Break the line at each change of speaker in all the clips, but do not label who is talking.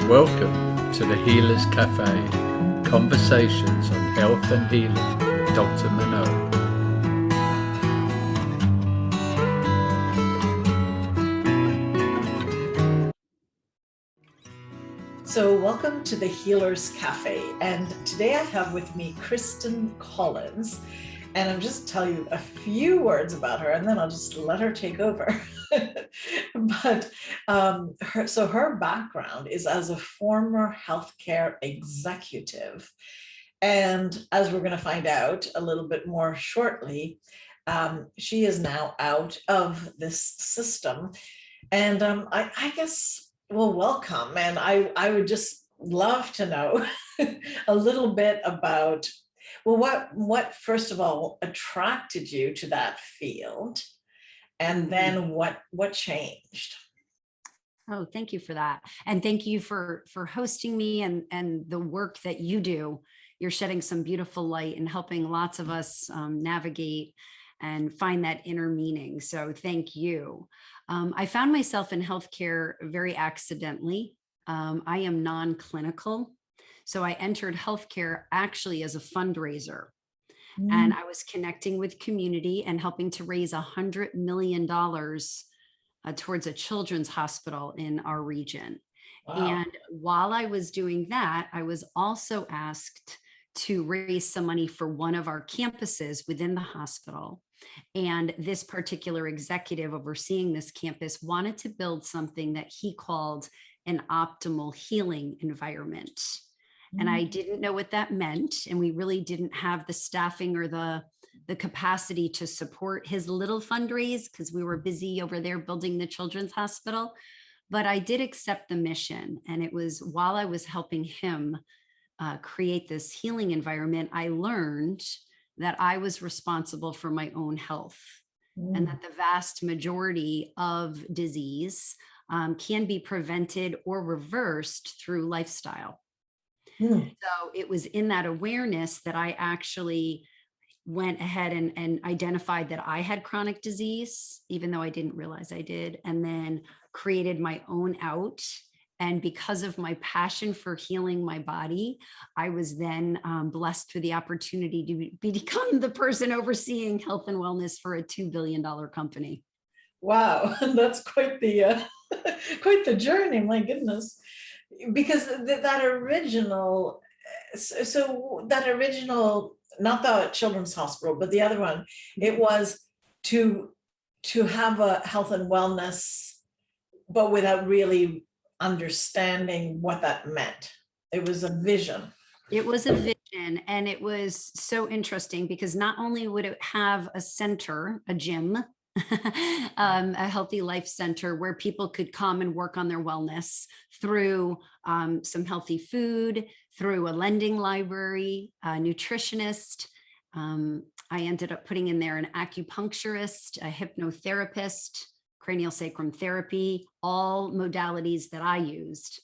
Welcome to the Healers Café, conversations on health and healing with Dr. Manon.
So welcome to the Healers Café, and today I have with me Christin Collins, and I'll just tell you a few words about her and then I'll just let her take over. But her background is as a former healthcare executive, and as we're going to find out a little bit more shortly, she is now out of this system, and I guess, well, welcome. And I would just love to know a little bit about, well, what first of all attracted you to that field, and then what changed?
Oh, thank you for that. And thank you for hosting me and the work that you do. You're shedding some beautiful light and helping lots of us navigate and find that inner meaning. So thank you. I found myself in healthcare very accidentally. I am non-clinical. So I entered healthcare actually as a fundraiser. And I was connecting with community and helping to raise $100 million towards a children's hospital in our region.
Wow.
And while I was doing that, I was also asked to raise some money for one of our campuses within the hospital. And this particular executive overseeing this campus wanted to build something that he called an optimal healing environment. And I didn't know what that meant. And we really didn't have the staffing or the capacity to support his little fundraise because we were busy over there building the children's hospital. But I did accept the mission. And it was while I was helping him create this healing environment, I learned that I was responsible for my own health and that the vast majority of disease can be prevented or reversed through lifestyle. So it was in that awareness that I actually went ahead and identified that I had chronic disease, even though I didn't realize I did, and then created my own out. And because of my passion for healing my body, I was then blessed with the opportunity to become the person overseeing health and wellness for a $2 billion company.
Wow, that's quite the quite the journey, my goodness. Because that original, not the children's hospital, but the other one, it was to have a health and wellness, but without really understanding what that meant. It was a vision.
It was a vision, and it was so interesting because not only would it have a center, a gym, a healthy life center where people could come and work on their wellness through some healthy food, through a lending library, a nutritionist. I ended up putting in there an acupuncturist, a hypnotherapist, cranial sacral therapy, all modalities that I used,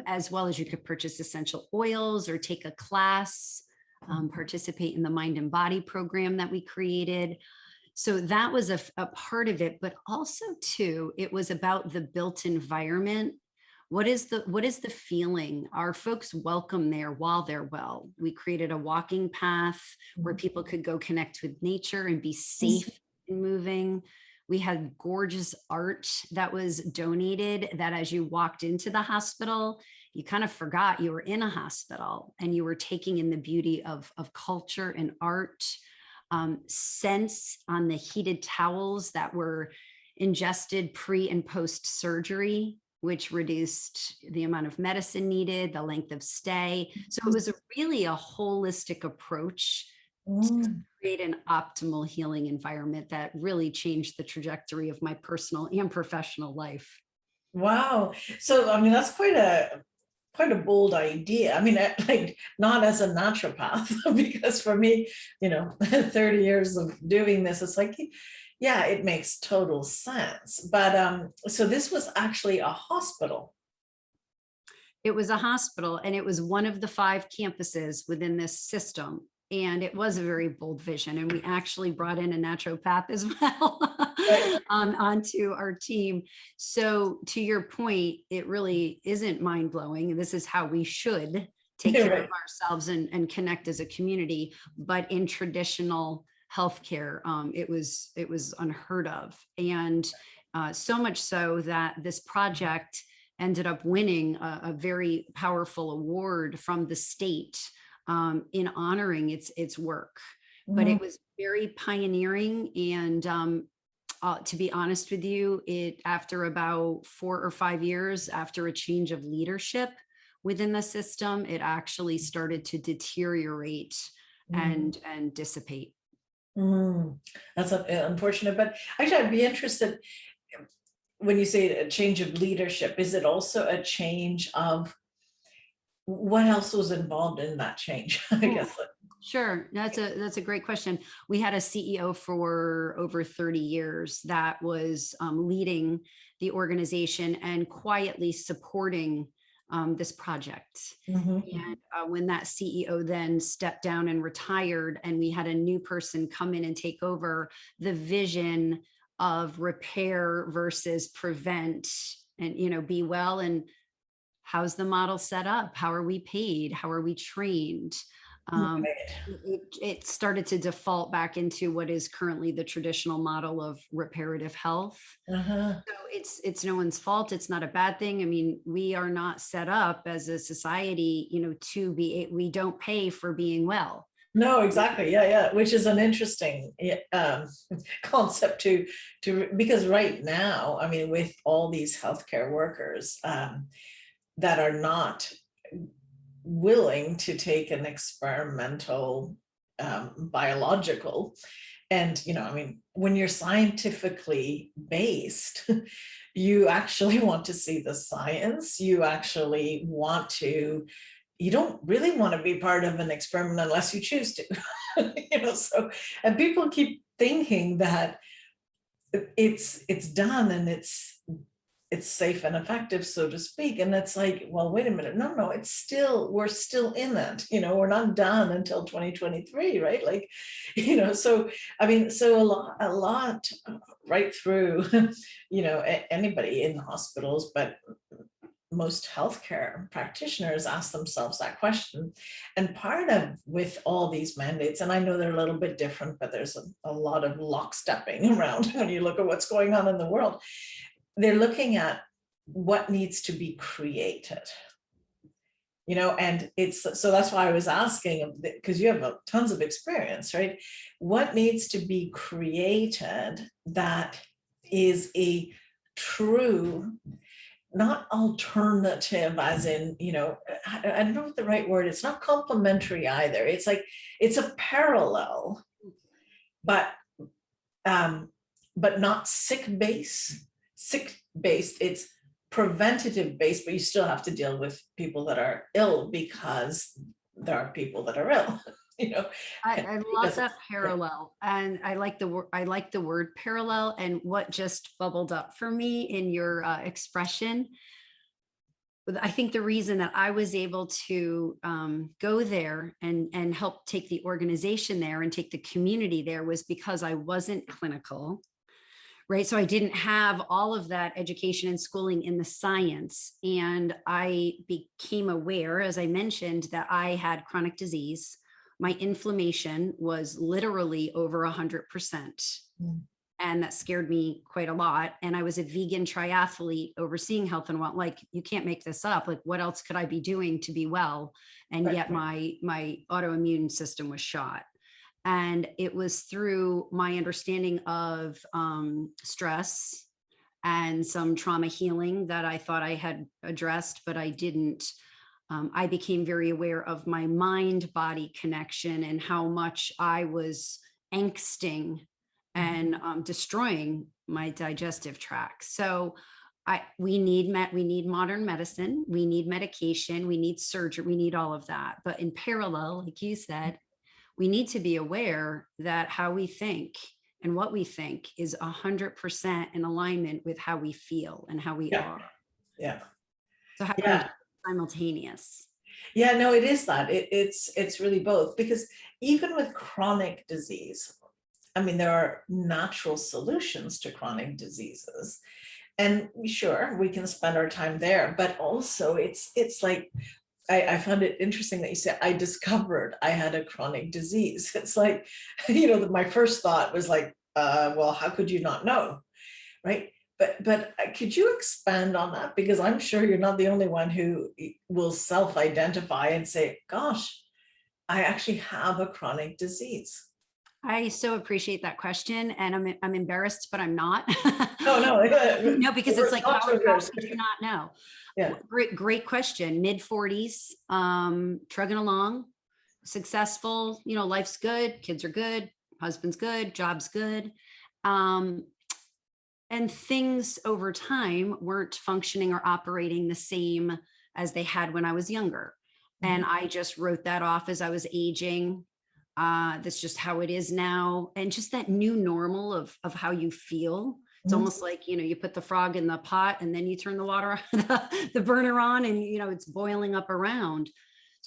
as well as you could purchase essential oils or take a class, participate in the mind and body program that we created. So that was a part of it, but also too, it was about the built environment. What is the feeling? Are folks welcome there while they're well? We created a walking path where people could go connect with nature and be safe in moving. We had gorgeous art that was donated that as you walked into the hospital, you kind of forgot you were in a hospital and you were taking in the beauty of culture and art. Scents on the heated towels that were ingested pre and post surgery, which reduced the amount of medicine needed, the length of stay. So it was really a holistic approach to create an optimal healing environment that really changed the trajectory of my personal and professional life.
Wow. So, I mean, that's quite a bold idea. I mean, like, not as a naturopath, because for me, 30 years of doing this, it's like, yeah, it makes total sense. But so this was actually a hospital.
It was a hospital, and it was one of the 5 campuses within this system. And it was a very bold vision. And we actually brought in a naturopath as well
Right.
onto our team. So to your point, it really isn't mind blowing. And this is how we should take care
Right.
of ourselves and connect as a community. But in traditional healthcare, it was unheard of. And so much so that this project ended up winning a very powerful award from the state in honoring its work. But it was very pioneering. And to be honest with you, it after about 4 or 5 years, after a change of leadership within the system, it actually started to deteriorate and dissipate.
That's unfortunate, but actually I'd be interested when you say a change of leadership, is it also a change of what else was involved in that change? I guess.
Sure. That's a great question. We had a CEO for over 30 years that was leading the organization and quietly supporting this project. And when that CEO then stepped down and retired, and we had a new person come in and take over, the vision of repair versus prevent and, be well. And how's the model set up? How are we paid? How are we trained? It started to default back into what is currently the traditional model of reparative health. So it's no one's fault. It's not a bad thing. I mean, we are not set up as a society, we don't pay for being well.
No, exactly. Yeah. Which is an interesting concept to because right now, I mean, with all these healthcare workers that are not willing to take an experimental biological, and I mean, when you're scientifically based, you actually want to see the science. You actually want to. You don't really want to be part of an experiment unless you choose to, so, and people keep thinking that it's done and it's safe and effective, so to speak. And it's like, well, wait a minute. No, we're still in it. We're not done until 2023, right? Like, so, I mean, so a lot right through, anybody in the hospitals, but most healthcare practitioners ask themselves that question. And part of with all these mandates, and I know they're a little bit different, but there's a lot of lockstepping around when you look at what's going on in the world. They're looking at what needs to be created, and so that's why I was asking, because you have tons of experience, right? What needs to be created that is a true, not alternative, as in, I don't know what the right word, it's not complementary either. It's like, it's a parallel, but not sick-based. It's preventative based, but you still have to deal with people that are ill because there are people that are ill.
I love that parallel, and I like the word parallel. And what just bubbled up for me in your expression, I think the reason that I was able to go there and help take the organization there and take the community there was because I wasn't clinical. Right. So I didn't have all of that education and schooling in the science. And I became aware, as I mentioned, that I had chronic disease. My inflammation was literally over 100%. And that scared me quite a lot. And I was a vegan triathlete overseeing health and wealth. Like, you can't make this up. Like, what else could I be doing to be well? And yet my autoimmune system was shot. And it was through my understanding of stress and some trauma healing that I thought I had addressed, but I didn't. I became very aware of my mind-body connection and how much I was angsting and destroying my digestive tract. So we need modern medicine, we need medication, we need surgery, we need all of that. But in parallel, like you said, we need to be aware that how we think and what we think is 100% in alignment with how we feel and how we are.
Yeah.
So how can we do simultaneous?
Yeah, no, it is that. It's really both, because even with chronic disease, I mean, there are natural solutions to chronic diseases. And sure, we can spend our time there, but also it's like, I found it interesting that you said, I discovered I had a chronic disease. It's like, my first thought was like, well, how could you not know? Right. But could you expand on that? Because I'm sure you're not the only one who will self-identify and say, gosh, I actually have a chronic disease.
I so appreciate that question, and I'm embarrassed, but I'm not.
Oh, no.
No, because it's like, how
Thoughts are yours.
could you not know?
Yeah.
Great question. Mid 40s, trugging along, successful, life's good, kids are good, husband's good, job's good. And things over time weren't functioning or operating the same as they had when I was younger. And I just wrote that off as I was aging. That's just how it is now. And just that new normal of how you feel. It's almost like, you put the frog in the pot and then you turn the water, the burner on, and, it's boiling up around.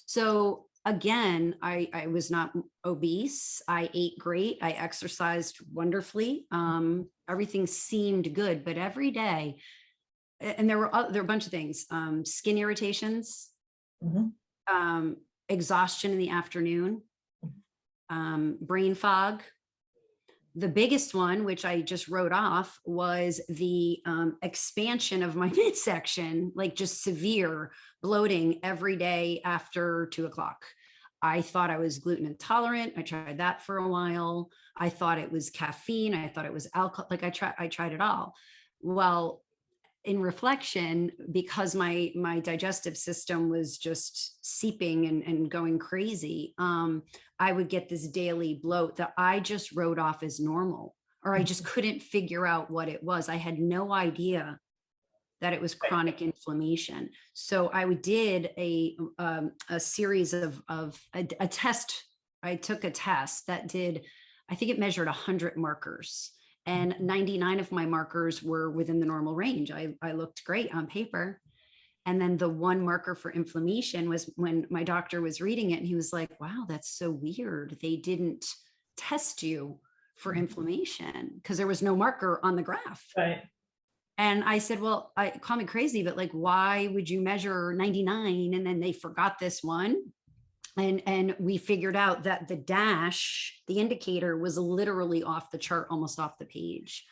So again, I was not obese. I ate great. I exercised wonderfully. Everything seemed good, but every day, and there were a bunch of things, skin irritations, exhaustion in the afternoon, brain fog. The biggest one, which I just wrote off, was the expansion of my midsection, like just severe bloating every day after 2:00. I thought I was gluten intolerant. I tried that for a while. I thought it was caffeine. I thought it was alcohol. Like I tried it all. Well, in reflection, because my digestive system was just seeping and going crazy, I would get this daily bloat that I just wrote off as normal, or I just couldn't figure out what it was. I had no idea that it was chronic inflammation. So I did a series of a test. I took a test that did, I think it measured 100 markers, and 99 of my markers were within the normal range. I looked great on paper. And then the one marker for inflammation was when my doctor was reading it, and he was like, wow, that's so weird. They didn't test you for inflammation because there was no marker on the graph.
Right.
And I said, well, call me crazy, but like, why would you measure 99? And then they forgot this one. And we figured out that the dash, the indicator, was literally off the chart, almost off the page.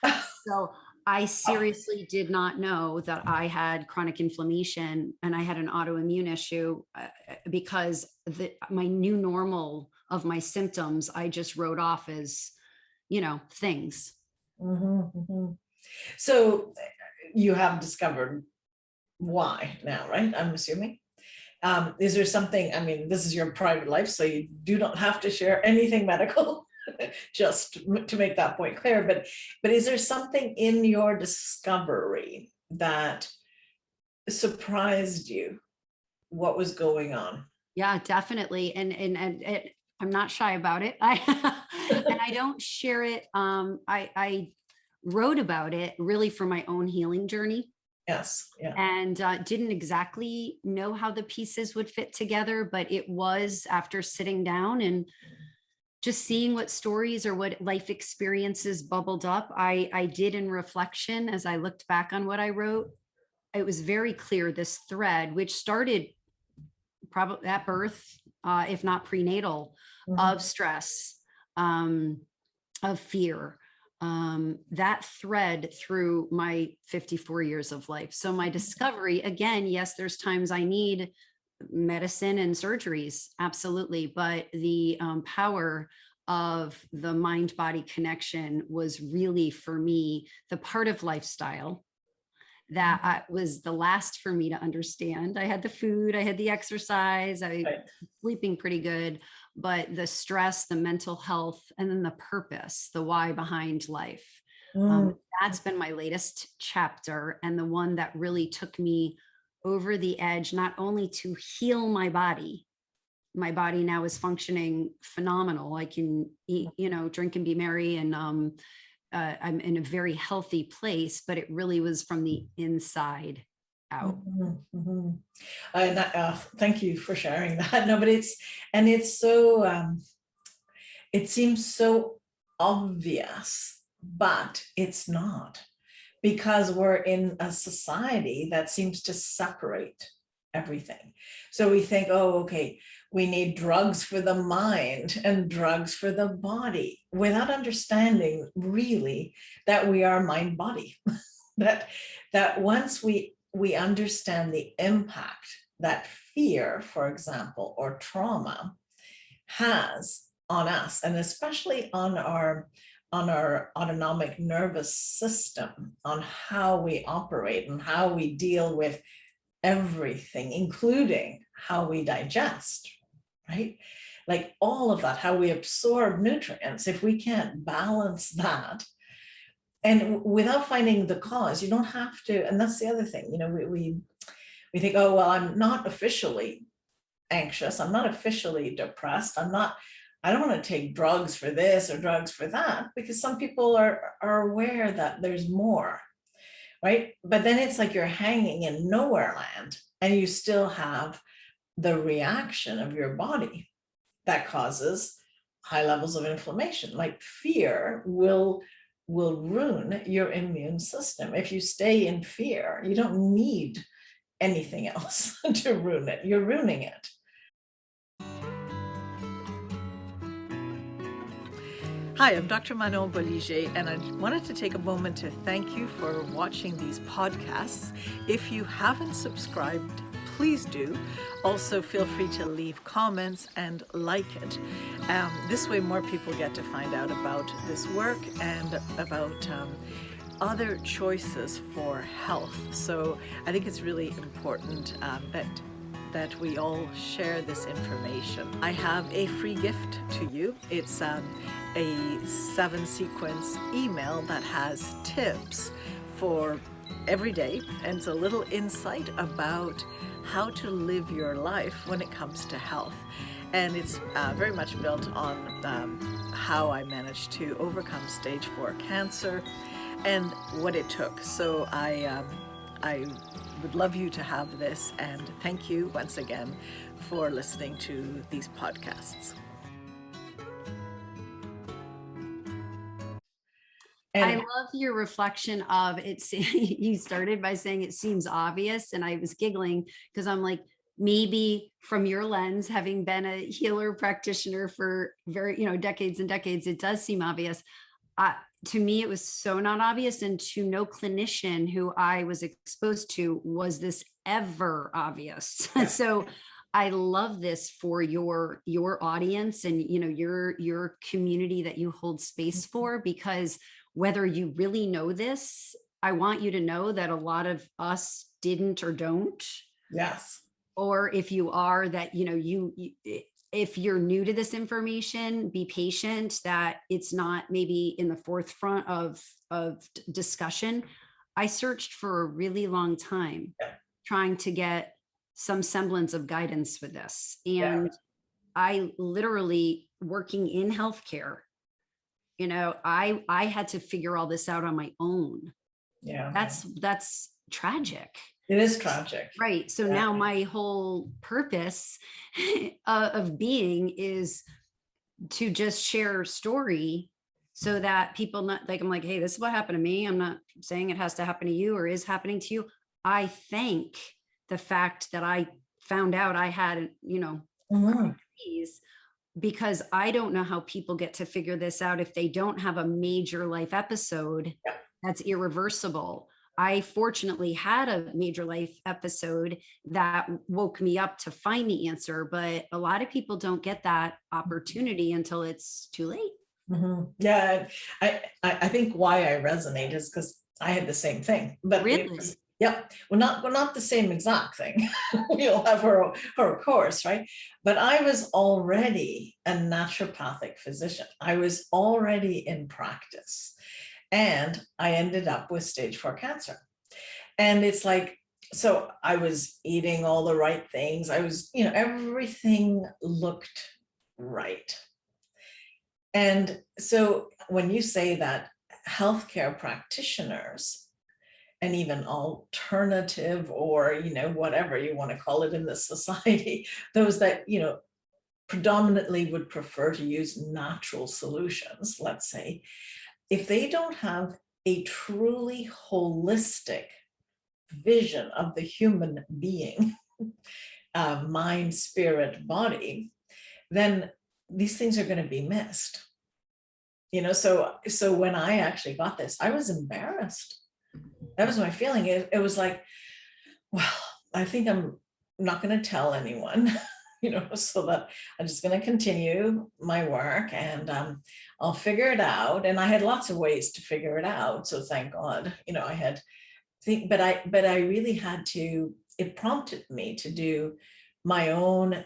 So I seriously did not know that I had chronic inflammation and I had an autoimmune issue because my new normal of my symptoms, I just wrote off as, things.
So you have discovered why now, right? I'm assuming. Is there something, I mean, this is your private life, so you do not have to share anything medical, just to make that point clear. But is there something in your discovery that surprised you? What was going on?
Yeah, definitely. And I'm not shy about it. And I don't share it. I wrote about it really for my own healing journey.
Yes. Yeah.
And didn't exactly know how the pieces would fit together, but it was after sitting down and just seeing what stories or what life experiences bubbled up. I did in reflection, as I looked back on what I wrote, it was very clear, this thread, which started probably at birth, if not prenatal, of stress, of fear, that thread through my 54 years of life. So my discovery, again, yes, there's times I need medicine and surgeries, absolutely. But the power of the mind-body connection was really, for me, the part of lifestyle that was the last for me to understand. I had the food, I had the exercise, I was sleeping pretty good, but the stress, the mental health, and then the purpose, the why behind life. That's been my latest chapter, and the one that really took me over the edge, not only to heal my body now is functioning phenomenal. I can eat, drink and be merry, and I'm in a very healthy place, but it really was from the inside out.
And thank you for sharing that. No, but it's so, it seems so obvious, but it's not, because we're in a society that seems to separate everything. So we think, oh, okay, we need drugs for the mind and drugs for the body, without understanding really that we are mind body. that once we understand the impact that fear, for example, or trauma has on us, and especially on our autonomic nervous system, on how we operate and how we deal with everything, including how we digest, right? Like all of that, how we absorb nutrients. If we can't balance that, and without finding the cause, you don't have to. And that's the other thing, you know, we think, oh, well, I'm not officially anxious, I'm not officially depressed, I don't want to take drugs for this or drugs for that, because some people are aware that there's more, right? But then it's like you're hanging in nowhere land, and you still have the reaction of your body that causes high levels of inflammation. Like fear will ruin your immune system. If you stay in fear, you don't need anything else to ruin it. You're ruining it. Hi, I'm Dr. Manon Bolliger, and I wanted to take a moment to thank you for watching these podcasts. If you haven't subscribed, please do. Also, feel free to leave comments and like it. This way, more people get to find out about this work and about other choices for health. So I think it's really important that we all share this information. I have a free gift to you. It's a 7-sequence email that has tips for every day, and it's a little insight about how to live your life when it comes to health. And it's very much built on how I managed to overcome stage 4 cancer and what it took. So I would love you to have this, and thank you once again for listening to these podcasts.
I love your reflection of it. You started by saying it seems obvious, and I was giggling because I'm like, maybe from your lens, having been a healer practitioner for decades and decades, it does seem obvious. To me, it was so not obvious, and to no clinician who I was exposed to was this ever obvious. Yeah. So I love this for your audience and your community that you hold space for, because whether you really know this, I want you to know that a lot of us didn't or don't.
Yes. Or
if you are, that if you're new to this information, be patient, that it's not maybe in the forefront of discussion. I searched for a really long time trying to get some semblance of guidance for this. And I literally, working in healthcare, I had to figure all this out on my own.
Yeah.
That's tragic.
It is tragic.
Right. So now my whole purpose of being is to just share story so that people not like, I'm like, hey, this is what happened to me. I'm not saying it has to happen to you or is happening to you. I thank the fact that I found out I had, disease, because I don't know how people get to figure this out if they don't have a major life episode that's irreversible. I fortunately had a major life episode that woke me up to find the answer, but a lot of people don't get that opportunity until it's too late.
Mm-hmm. Yeah, I think why I resonate is because I had the same thing. But
really?
Well, not the same exact thing. We'll have her course, right? But I was already a naturopathic physician. I was already in practice. And I ended up with stage 4 cancer. And it's like, so I was eating all the right things. I was, everything looked right. And so when you say that healthcare practitioners and even alternative, or, whatever you want to call it in this society, those that, predominantly would prefer to use natural solutions, let's say, if they don't have a truly holistic vision of the human being, mind, spirit, body, then these things are going to be missed. So when I actually got this, I was embarrassed. That was my feeling. It was like, well, I think I'm not going to tell anyone, so that I'm just going to continue my work, and I'll figure it out. And I had lots of ways to figure it out. So thank God, I had but I really had to, it prompted me to do my own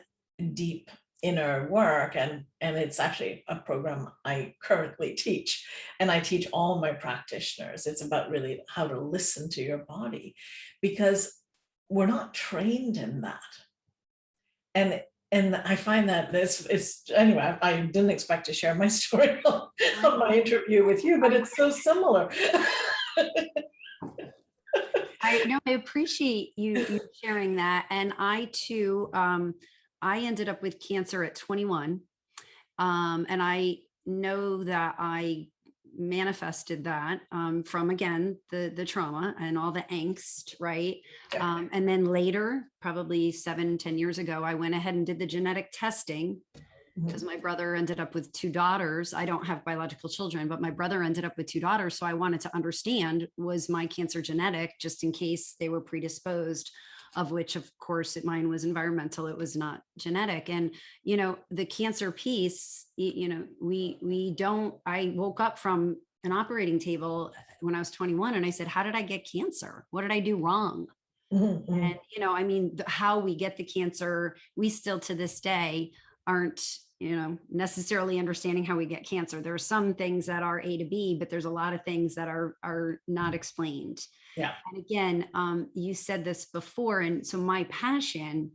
deep inner work. And it's actually a program I currently teach, and I teach all my practitioners. It's about really how to listen to your body, because we're not trained in that. And I find that anyway, I didn't expect to share my story on my interview with you, but it's so similar.
I appreciate you sharing that. And I too, I ended up with cancer at 21. And I know that I manifested that from, again, the trauma and all the angst, right? And then later, probably 7-10 years ago, I went ahead and did the genetic testing, because my brother ended up with 2 daughters. I don't have biological children, but my brother ended up with 2 daughters. So I wanted to understand, was my cancer genetic, just in case they were predisposed, of which, of course, mine was environmental. It was not genetic. And, the cancer piece, I woke up from an operating table when I was 21, and I said, how did I get cancer? What did I do wrong? And, how we get the cancer, we still to this day aren't, necessarily understanding how we get cancer. There are some things that are A to B, but there's a lot of things that are not explained.
Yeah.
And again, you said this before. And so my passion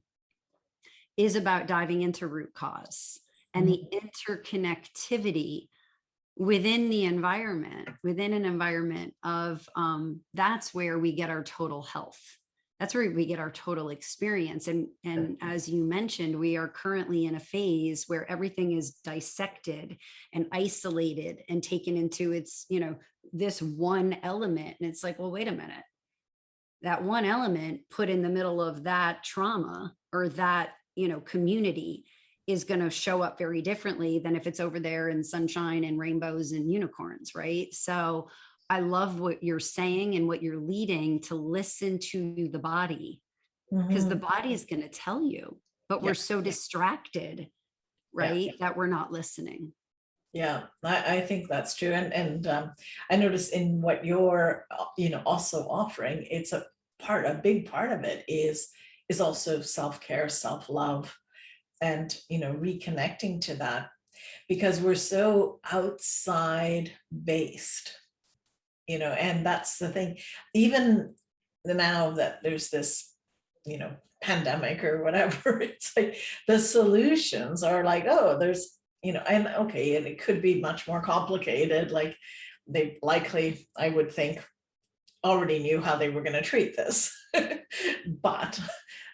is about diving into root cause and the interconnectivity within the environment, within an environment of, that's where we get our total health. That's where we get our total experience. And as you mentioned, we are currently in a phase where everything is dissected and isolated and taken into its, this one element. And it's like, well, wait a minute. That one element put in the middle of that trauma or that, community is going to show up very differently than if it's over there in sunshine and rainbows and unicorns, right? So I love what you're saying and what you're leading to listen to the body, because the body is going to tell you, but we're so distracted, right? That we're not listening.
Yeah, I think that's true. And I notice in what you're, also offering, it's a big part of it is also self-care, self-love, and, reconnecting to that, because we're so outside based. And that's the thing, even now that there's this, pandemic or whatever, it's like the solutions are like, oh, there's, and okay, and it could be much more complicated. Like they likely, I would think, already knew how they were going to treat this. But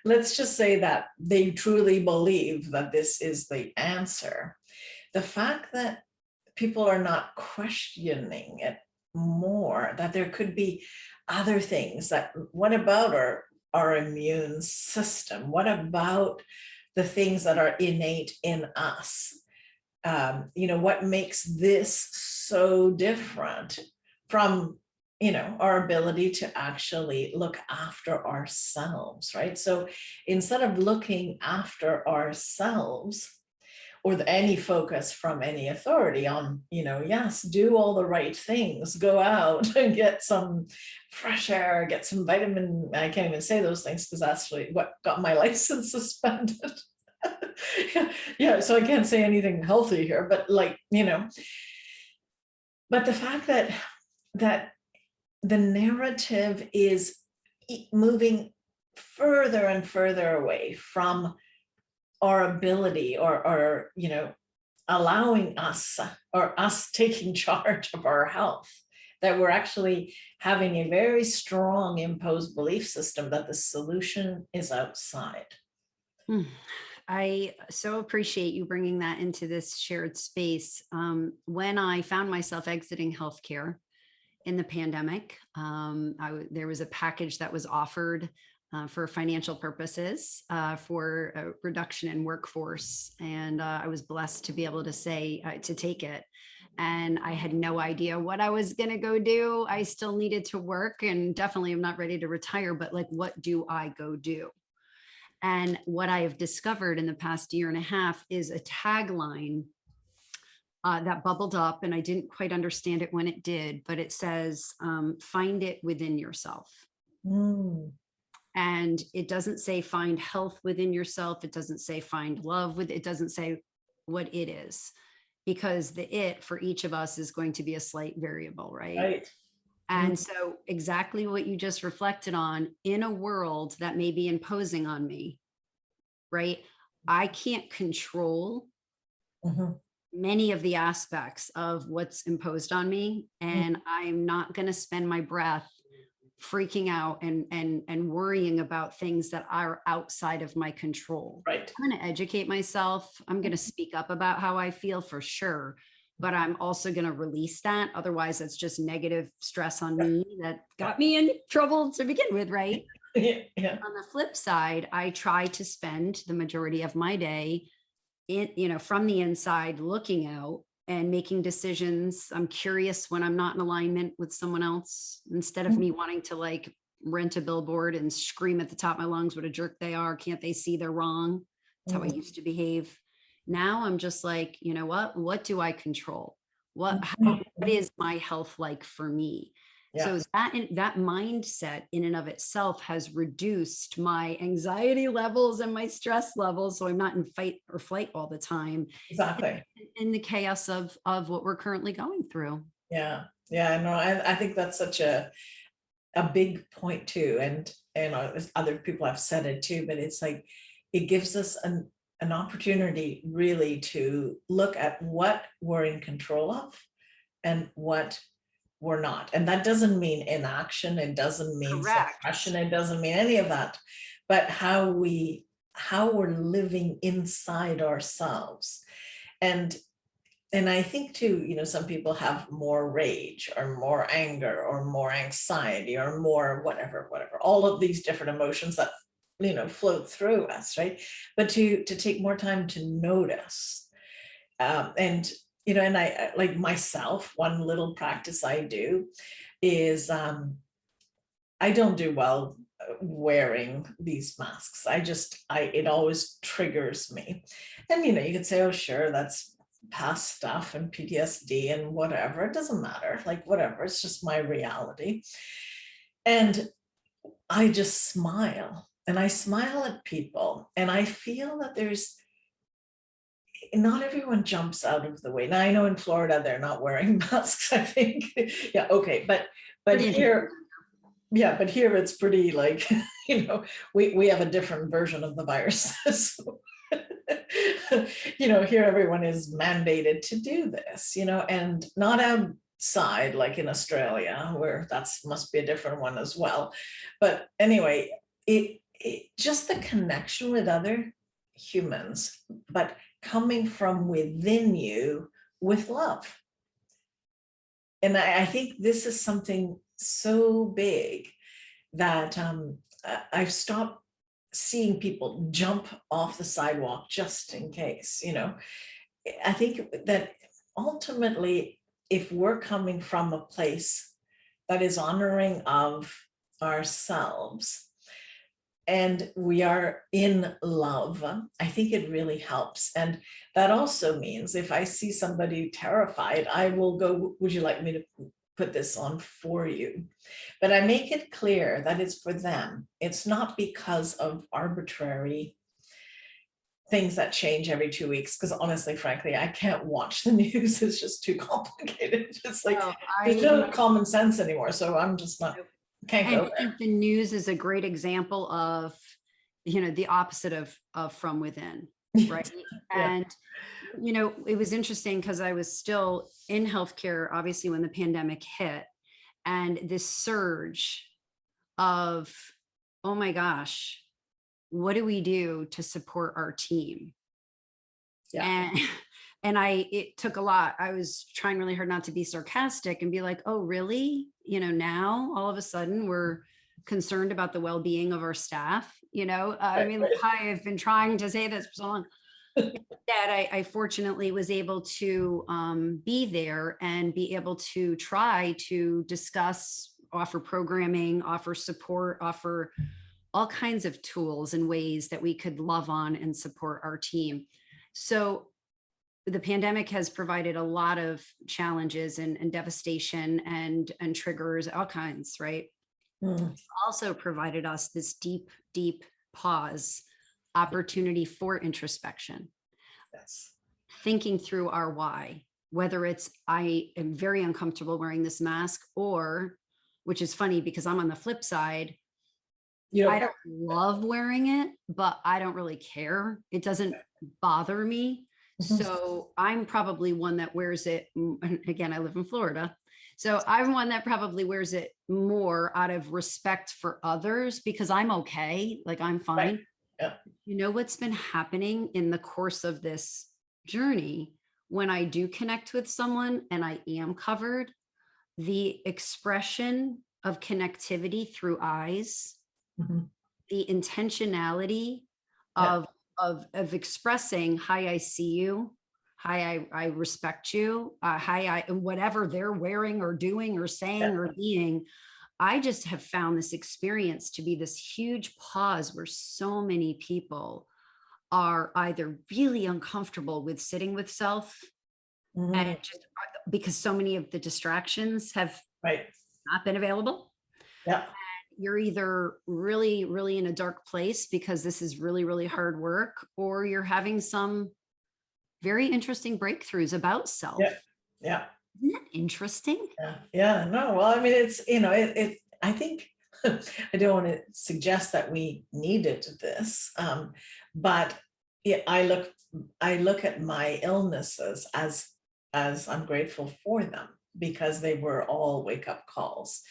let's just say that they truly believe that this is the answer. The fact that people are not questioning it more, that there could be other things, that what about our immune system? What about the things that are innate in us? What makes this so different from, our ability to actually look after ourselves, right? So instead of looking after ourselves, or any focus from any authority on, yes, do all the right things, go out and get some fresh air, get some vitamin. I can't even say those things because that's what got my license suspended. Yeah, so I can't say anything healthy here, but but the fact that the narrative is moving further and further away from our ability or allowing us, or us taking charge of our health that we're actually having a very strong imposed belief system that the solution is outside.
I so appreciate you bringing that into this shared space. When I found myself exiting healthcare in the pandemic, there was a package that was offered for financial purposes for a reduction in workforce. And I was blessed to be able to say, to take it. And I had no idea what I was going to go do. I still needed to work, and definitely I'm not ready to retire, but like, what do I go do? And what I have discovered in the past year and a half is a tagline that bubbled up, and I didn't quite understand it when it did, but it says, find it within yourself. And it doesn't say find health within yourself. It doesn't say find love it doesn't say what it is, because the it for each of us is going to be a slight variable, right? And so exactly what you just reflected on, in a world that may be imposing on me, right? I can't control many of the aspects of what's imposed on me. And I'm not going to spend my breath freaking out and worrying about things that are outside of my control.
Right.
I'm going to educate myself. I'm going to speak up about how I feel, for sure. But I'm also going to release that. Otherwise, it's just negative stress on me that got me in trouble to begin with, right?
Yeah.
On the flip side, I try to spend the majority of my day from the inside, looking out and making decisions. I'm curious when I'm not in alignment with someone else, instead of me wanting to like rent a billboard and scream at the top of my lungs what a jerk they are. Can't they see they're wrong? That's how I used to behave. Now I'm just like, you know what do I control? What is my health like for me? So that mindset in and of itself has reduced my anxiety levels and my stress levels. So I'm not in fight or flight all the time.
Exactly.
In the chaos of what we're currently going through.
Yeah. No, I think that's such a big point too. And other people have said it too, but it's like, it gives us an opportunity really to look at what we're in control of and what we're not. And that doesn't mean inaction. It doesn't mean suppression. It doesn't mean any of that, but how we're living inside ourselves. And I think too, some people have more rage or more anger or more anxiety or more whatever, all of these different emotions that float through us, right? But to take more time to notice, and I, like myself, one little practice I do is I don't do well wearing these masks. It always triggers me. And you could say, oh sure, that's past stuff and PTSD and whatever, it doesn't matter, like whatever, it's just my reality. And I just smile. And I smile at people, and I feel that not everyone jumps out of the way. Now I know in Florida they're not wearing masks, I think. Yeah, okay, but here, but here it's pretty like, we have a different version of the virus. So, here everyone is mandated to do this, and not outside like in Australia, where must be a different one as well. But anyway, it just the connection with other humans, but coming from within you with love. And I think this is something so big that I've stopped seeing people jump off the sidewalk just in case. I think that ultimately, if we're coming from a place that is honoring of ourselves, and we are in love, I think it really helps. And that also means if I see somebody terrified, I will go, would you like me to put this on for you? But I make it clear that it's for them. It's not because of arbitrary things that change every 2 weeks. Because honestly, frankly, I can't watch the news. It's just too complicated. It's like, there's no common sense anymore. So I'm just not...
I think the news is a great example of, the opposite of from within, right? And, it was interesting because I was still in healthcare, obviously, when the pandemic hit. and this surge of, oh my gosh, what do we do to support our team?
Yeah.
And it took a lot. I was trying really hard not to be sarcastic and be like, oh, really? Now all of a sudden we're concerned about the well-being of our staff. I mean, I've been trying to say this for so long. That I fortunately was able to be there and be able to try to discuss, offer programming, offer support, offer all kinds of tools and ways that we could love on and support our team. So the pandemic has provided a lot of challenges and devastation and triggers, all kinds, right? It's also provided us this deep, deep pause, opportunity for introspection.
Yes.
Thinking through our why, whether it's I am very uncomfortable wearing this mask, or, which is funny because I'm on the flip side, I don't love wearing it, but I don't really care. It doesn't bother me. So I'm probably one that wears it. And again, I live in Florida. So I'm one that probably wears it more out of respect for others because I'm okay. Like I'm fine.
Right. Yeah.
You know what's been happening in the course of this journey when I do connect with someone and I am covered, the expression of connectivity through eyes, the intentionality of expressing, hi, I see you, hi, I respect you, hi, whatever they're wearing or doing or saying or being. I just have found this experience to be this huge pause where so many people are either really uncomfortable with sitting with self and just because so many of the distractions have not been available.
Yeah.
You're either really, really in a dark place because this is really, really hard work, or you're having some very interesting breakthroughs about self.
Yeah.
Isn't that interesting?
Yeah. No, well, I mean, it's, I think I don't want to suggest that we needed this, but I look at my illnesses as I'm grateful for them because they were all wake-up calls.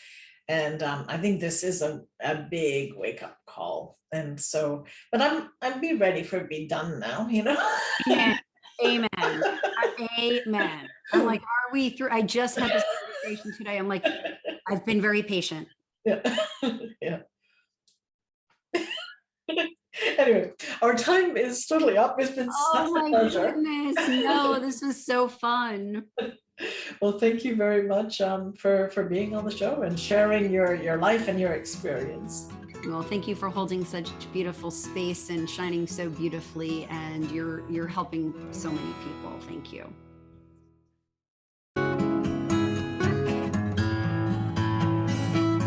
And I think this is a big wake-up call. And so, but I'd be ready for it to be done now,
Amen. Amen. I'm like, are we through? I just had this conversation today. I'm like, I've been very patient.
Yeah. Anyway, our time is totally up. It's been such a pleasure.
Goodness. No, this was so fun.
Well, thank you very much for being on the show and sharing your life and your experience.
Well, thank you for holding such beautiful space and shining so beautifully, and you're helping so many people. Thank you.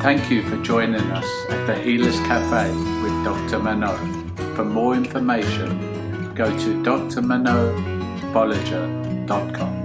Thank you for joining us at the Healers Café with Dr. Manon. For more information, go to drmanonbolliger.com.